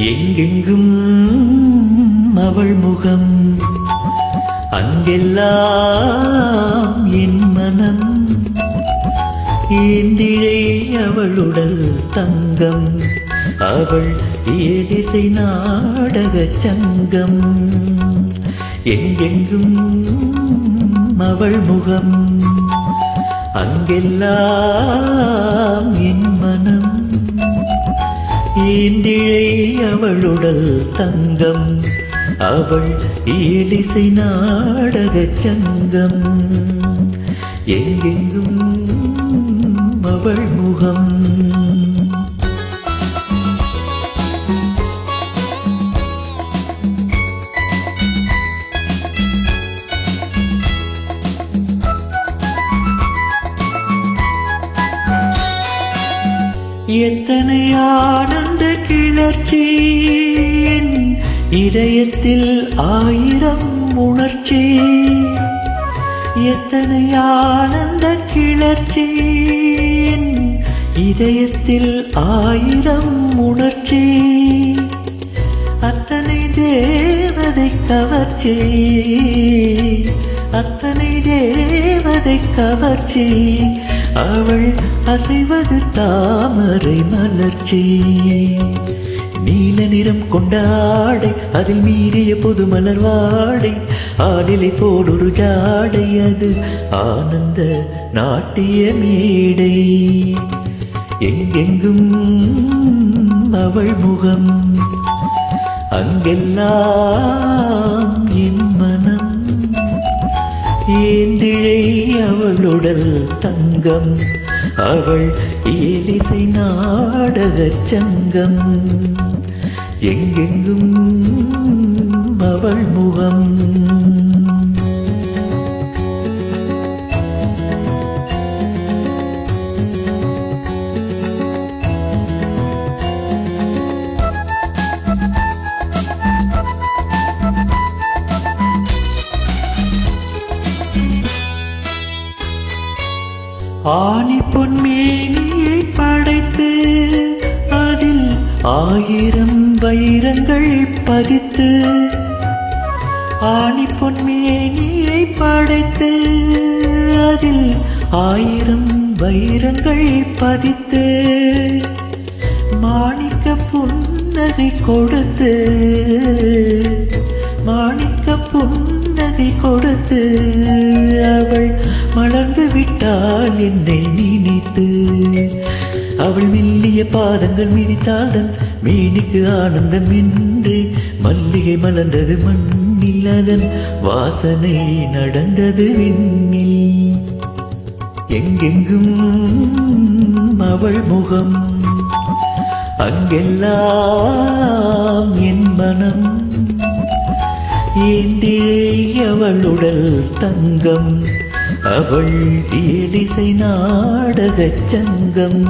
எங்கெங்கும் அவள் முகம், அங்கெல்லாம் என் மனம். ஏந்திழை அவளுடல் தங்கம், அவள் ஏதிசை நாடக சங்கம். எங்கெங்கும் அவள் முகம், அங்கெல்லாம் என் மனம். ஏந்திழை அவளுடல் தங்கம், அவள் ஏலிசை நாடக சங்கம். எங்கெங்கும் அவள் முகம். எத்தனை ஆனந்த கிளர்ச்சி, இதயத்தில் ஆயிரம் உணர்ச்சி. எத்தனை ஆனந்த கிளர்ச்சி, இதயத்தில் ஆயிரம் உணர்ச்சி. அத்தனை தேவதை கவர்ச்சி, அத்தனை தேவதை கவர்ச்சி. அவள் அசைவது தாமரை மலர்ச்சி. நீல நிறம் கொண்டாடை, அதில் மீறிய புது மலர் வாடை. ஆடிலை போடொரு ஜாடை, அது ஆனந்த நாட்டிய மேடை. எங்கெங்கும் அவள் முகம், அங்கெல்லாம் என் மனம். ஏந்திழை அவளுடல் தங்கம், அவள் ஏலிசை நாடக சங்கம். எங்கெங்கும் அவள் முகம். ஆணி பொன்மேனியை படைத்து, அதில் ஆயிரம் வைரங்கள் பதித்து. ஆணி பொன்மேனியை படைத்து, அதில் ஆயிரம் வைரங்கள் பதித்து. மாணிக்க புன்னகை கொடுத்து, மாணிக்க புன்னகை கொடுத்து. அவள் மலர்ந்து விட்டாள் என்னை நினைத்து. அவள் மெல்லிய பாதங்கள் மிதித்தாதன் மேனிக்கு ஆனந்தம் என்று. மல்லிகை மலர்ந்தது மண்ணில், அதன் வாசனை நடந்தது விண்ணில். எங்கெங்கும் அவள் முகம், அங்கெல்லாம் என் மனம். ஏந்திழை அவளுடல் தங்கம், அவள் ஏலிசை நாடக சங்கம்.